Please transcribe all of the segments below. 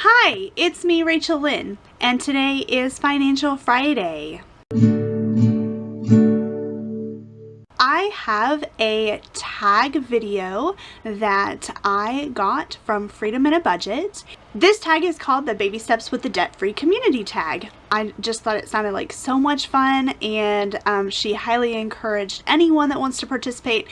Hi, it's me, RachaelLyn, and today is Financial Friday. I have a tag video that I got from Freedom in a Budget. This tag is called the Baby Steps with the Debt-Free Community tag. I just thought it sounded like so much fun, and she highly encouraged anyone that wants to participate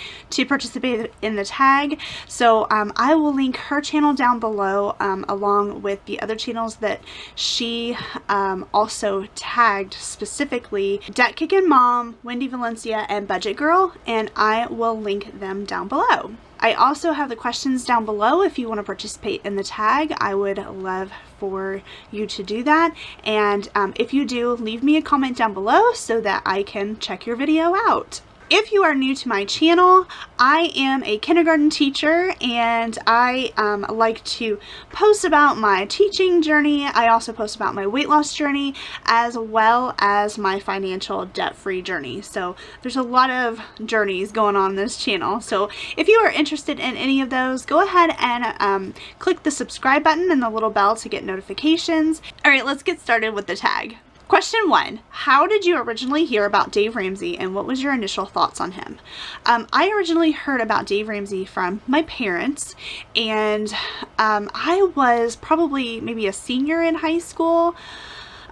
in the tag. So I will link her channel down below along with the other channels that she also tagged, specifically Debt Kickin' Mom, Wendy Valencia, and Budget Girl, and I will link them down below. I also have the questions down below if you want to participate in the tag. I would love for you to do that, and if you do, leave me a comment down below so that I can check your video out. If you are new to my channel, I am a kindergarten teacher, and I like to post about my teaching journey. I also post about my weight loss journey as well as my financial debt-free journey. So there's a lot of journeys going on this channel. So if you are interested in any of those, go ahead and click the subscribe button and the little bell to get notifications. All right, let's get started with the tag. Question 1, how did you originally hear about Dave Ramsey, and what was your initial thoughts on him? I originally heard about Dave Ramsey from my parents, and I was probably maybe a senior in high school.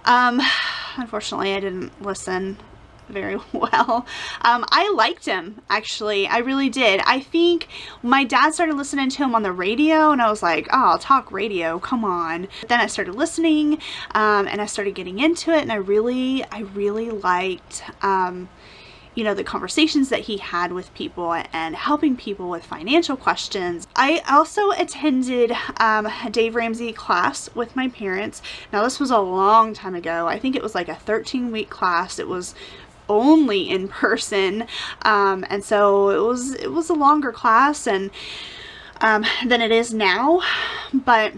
Unfortunately, I didn't listen very well. I liked him, actually. I really did. I think my dad started listening to him on the radio, and I was like, oh, talk radio, come on. But then I started listening, and I started getting into it, and I really liked you know, the conversations that he had with people and helping people with financial questions. I also attended Dave Ramsey class with my parents. Now, this was a long time ago. I think it was like a 13-week class. It was only in person, and so it was a longer class and than it is now, but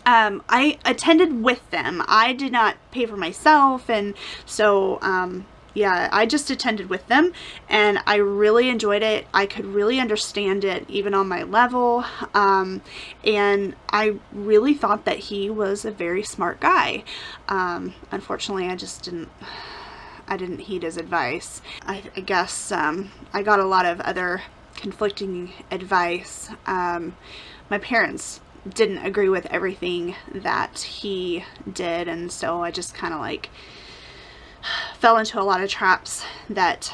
I attended with them. I did not pay for myself, and so yeah, I just attended with them, and I really enjoyed it. I could really understand it even on my level, and I really thought that he was a very smart guy. Unfortunately, I didn't heed his advice. I guess I got a lot of other conflicting advice. My parents didn't agree with everything that he did, and so I just kind of like fell into a lot of traps that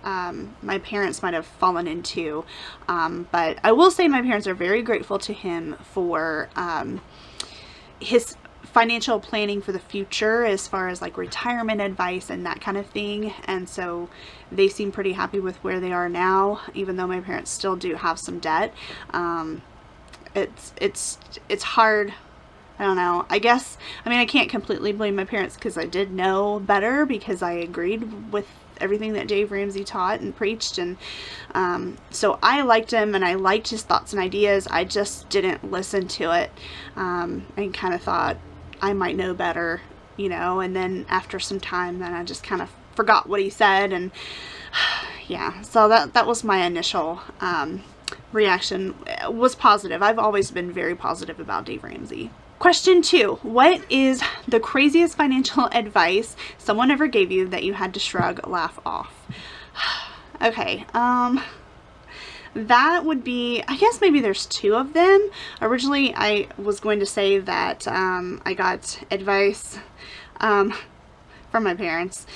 my parents might have fallen into. But I will say my parents are very grateful to him for his financial planning for the future, as far as like retirement advice and that kind of thing, and so they seem pretty happy with where they are now, even though my parents still do have some debt. It's hard. I don't know. I guess, I mean, I can't completely blame my parents because I did know better, because I agreed with everything that Dave Ramsey taught and preached, and so I liked him and I liked his thoughts and ideas. I just didn't listen to it, and kind of thought I might know better, you know, and then after some time, then I just kind of forgot what he said, and yeah, so that was my initial reaction. Was positive. I've always been very positive about Dave Ramsey. Question 2, what is the craziest financial advice someone ever gave you that you had to shrug, laugh off? Okay, that would be, I guess maybe there's 2 of them. Originally, I was going to say that I got advice from my parents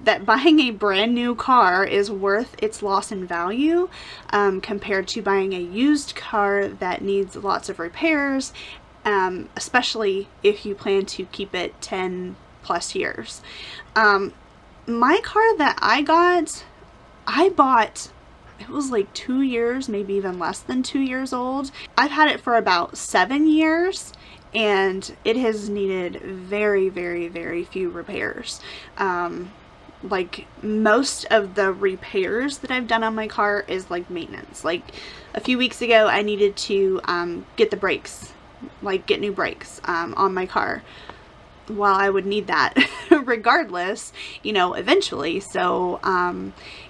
that buying a brand new car is worth its loss in value compared to buying a used car that needs lots of repairs, especially if you plan to keep it 10 plus years. My car that I bought, it was like 2 years, maybe even less than 2 years old. I've had it for about 7 years, and it has needed very, very, very few repairs. Like, most of the repairs that I've done on my car is like maintenance. Like, a few weeks ago, I needed to get the brakes, like get new brakes on my car. Well, I would need that regardless, you know, eventually. So,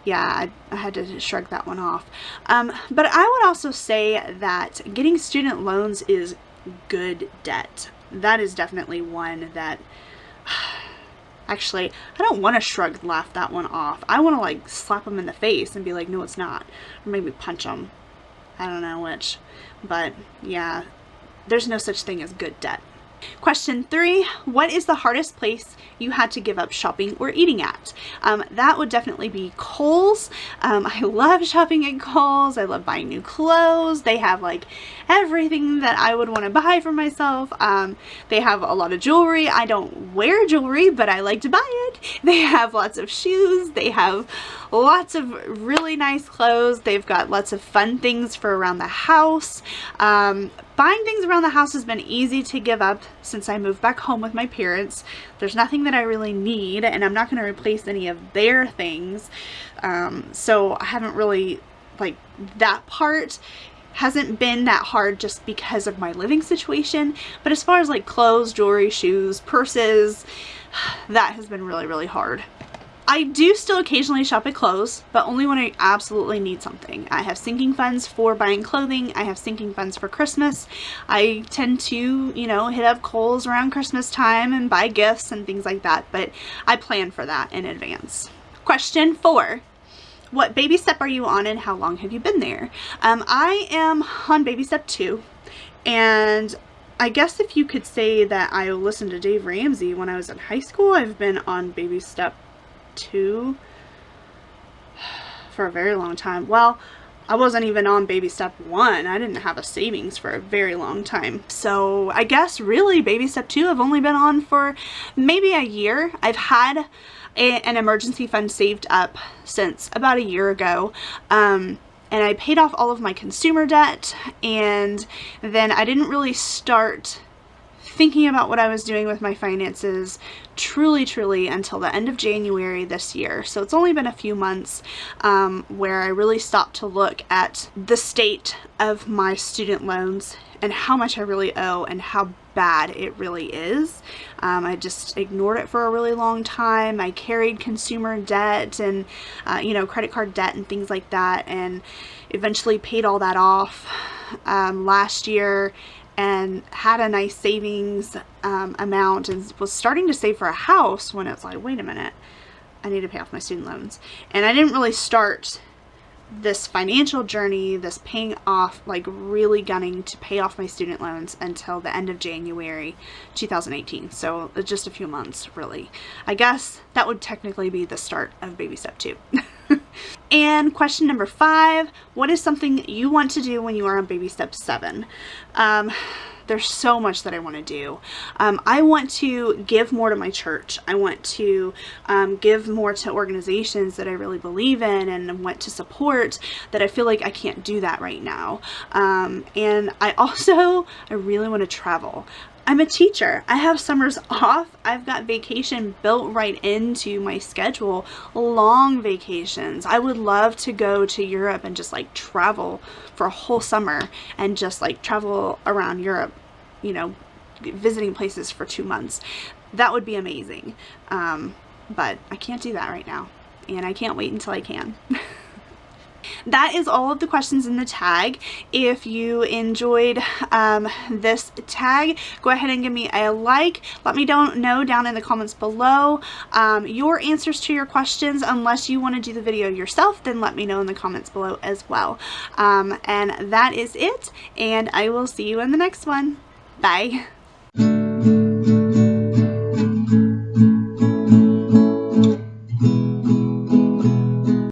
yeah, I had to shrug that one off. But I would also say that getting student loans is good debt. that is definitely one that, actually, I don't want to shrug laugh that one off. I want to like slap them in the face and be like, no, it's not. Or maybe punch them. I don't know which. But yeah, there's no such thing as good debt. Question 3, what is the hardest place you had to give up shopping or eating at? That would definitely be Kohl's. I love shopping at Kohl's. I love buying new clothes. They have like everything that I would want to buy for myself. They have a lot of jewelry. I don't wear jewelry, but I like to buy it. They have lots of shoes. They have lots of really nice clothes. They've got lots of fun things for around the house. Buying things around the house has been easy to give up since I moved back home with my parents. There's nothing that I really need, and I'm not going to replace any of their things. So I haven't really, like, that part hasn't been that hard just because of my living situation. But as far as like clothes, jewelry, shoes, purses, that has been really, really hard. I do still occasionally shop at Kohl's, but only when I absolutely need something. I have sinking funds for buying clothing. I have sinking funds for Christmas. I tend to, you know, hit up Kohl's around Christmas time and buy gifts and things like that, but I plan for that in advance. Question 4. What baby step are you on and how long have you been there? I am on baby step 2, and I guess if you could say that I listened to Dave Ramsey when I was in high school, I've been on baby step 2 for a very long time. Well, I wasn't even on baby step 1. I didn't have a savings for a very long time. So I guess really baby step 2 I've only been on for maybe a year. I've had an emergency fund saved up since about a year ago. And I paid off all of my consumer debt, and then I didn't really start thinking about what I was doing with my finances truly until the end of January this year. So it's only been a few months where I really stopped to look at the state of my student loans and how much I really owe and how bad it really is. I just ignored it for a really long time. I carried consumer debt and you know, credit card debt and things like that, and eventually paid all that off last year, and had a nice savings amount, and was starting to save for a house when it's like, wait a minute, I need to pay off my student loans. And I didn't really start this financial journey, this paying off, like really gunning to pay off my student loans until the end of January 2018. So just a few months, really. I guess that would technically be the start of baby step 2. And question number 5, what is something you want to do when you are on baby step 7? There's so much that I want to do. I want to give more to my church. I want to give more to organizations that I really believe in and want to support, that I feel like I can't do that right now. And I really want to travel. I'm a teacher. I have summers off. I've got vacation built right into my schedule, long vacations. I would love to go to Europe and just like travel for a whole summer and just like travel around Europe, you know, visiting places for 2 months. That would be amazing. But I can't do that right now, and I can't wait until I can. That is all of the questions in the tag. If you enjoyed this tag, go ahead and give me a like. Let me know down in the comments below your answers to your questions. Unless you want to do the video yourself, then let me know in the comments below as well. And that is it, and I will see you in the next one. Bye.